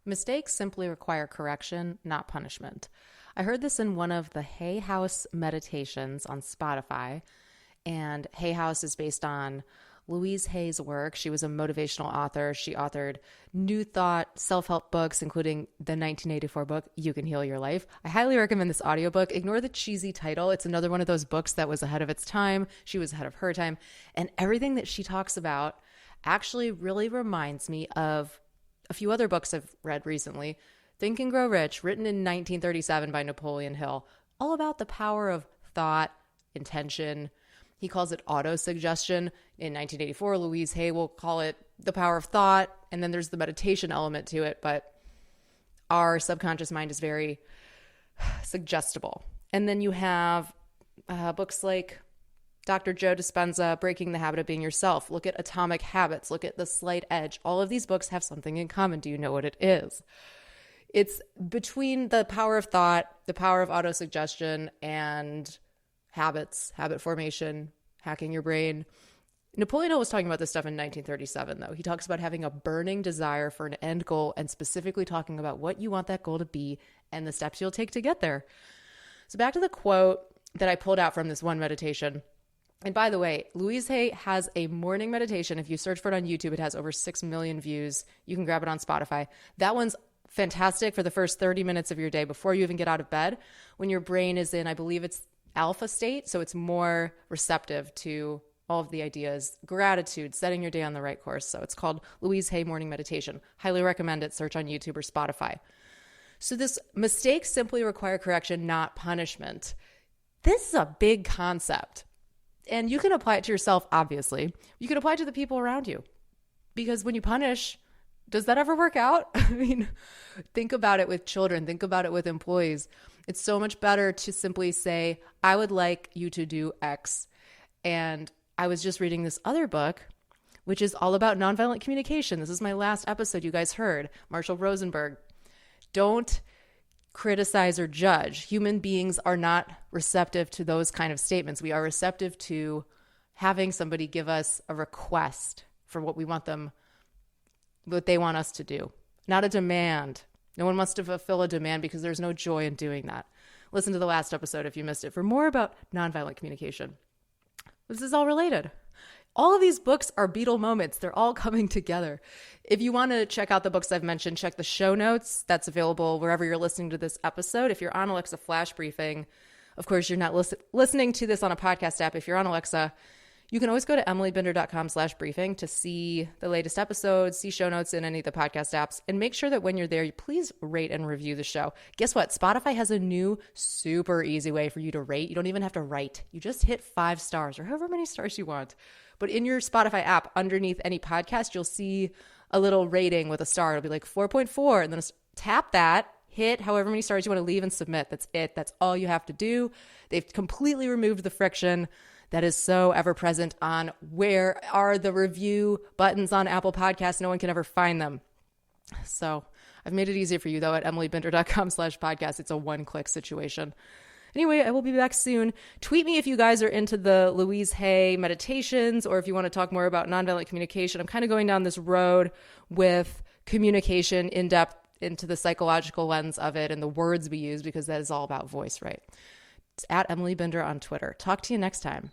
Mistakes simply require correction, not punishment. I heard this in one of the Hay House meditations on Spotify, and Hay House is based on Louise Hay's work. She was a motivational author. She authored New Thought self-help books, including the 1984 book, You Can Heal Your Life. I highly recommend this audiobook. Ignore the cheesy title. It's another one of those books that was ahead of its time. She was ahead of her time. And everything that she talks about actually really reminds me of a few other books I've read recently. Think and Grow Rich, written in 1937 by Napoleon Hill, all about the power of thought, intention. He calls it autosuggestion. In 1984, Louise Hay will call it the power of thought. And then there's the meditation element to it. But our subconscious mind is very suggestible. And then you have books like Dr. Joe Dispenza, Breaking the Habit of Being Yourself. Look at Atomic Habits. Look at The Slight Edge. All of these books have something in common. Do you know what it is? It's between the power of thought, the power of autosuggestion, and habits, habit formation, hacking your brain. Napoleon Hill was talking about this stuff in 1937, though. He talks about having a burning desire for an end goal and specifically talking about what you want that goal to be and the steps you'll take to get there. So back to the quote that I pulled out from this one meditation. And by the way, Louise Hay has a morning meditation. If you search for it on YouTube, it has over 6 million views. You can grab it on Spotify. That one's fantastic for the first 30 minutes of your day before you even get out of bed, when your brain is in, I believe it's alpha state. So it's more receptive to all of the ideas, gratitude, setting your day on the right course. So it's called Louise Hay Morning Meditation. Highly recommend it. Search on YouTube or Spotify. So this mistakes simply require correction, not punishment. This is a big concept. And you can apply it to yourself, obviously. You can apply it to the people around you. Because when you punish, does that ever work out? I mean, think about it with children. Think about it with employees. It's so much better to simply say, I would like you to do X. And I was just reading this other book, which is all about nonviolent communication. This is my last episode you guys heard. Marshall Rosenberg. Don't criticize or judge. Human beings are not receptive to those kind of statements. We are receptive to having somebody give us a request for what we want them, what they want us to do, not a demand. No one wants to fulfill a demand because there's no joy in doing that. Listen to the last episode if you missed it for more about nonviolent communication. This is all related. All of these books are Beetle moments. They're all coming together. If you want to check out the books I've mentioned, check the show notes. That's available wherever you're listening to this episode. If you're on Alexa Flash Briefing, of course, you're not listening to this on a podcast app. If you're on Alexa, you can always go to emilybinder.com/briefing to see the latest episodes, see show notes in any of the podcast apps, and make sure that when you're there, you please rate and review the show. Guess what? Spotify has a new super easy way for you to rate. You don't even have to write. You just hit 5 stars or however many stars you want. But in your Spotify app, underneath any podcast, you'll see a little rating with a star. It'll be like 4.4, and then tap that, hit however many stars you want to leave, and submit. That's it. That's all you have to do. They've completely removed the friction that is so ever present on where are the review buttons on Apple Podcasts. No one can ever find them. So I've made it easier for you, though, at emilybinder.com/podcast. It's a one-click situation. Anyway, I will be back soon. Tweet me if you guys are into the Louise Hay meditations or if you want to talk more about nonviolent communication. I'm kind of going down this road with communication in depth into the psychological lens of it and the words we use, because that is all about voice, right? It's at Emily Binder on Twitter. Talk to you next time.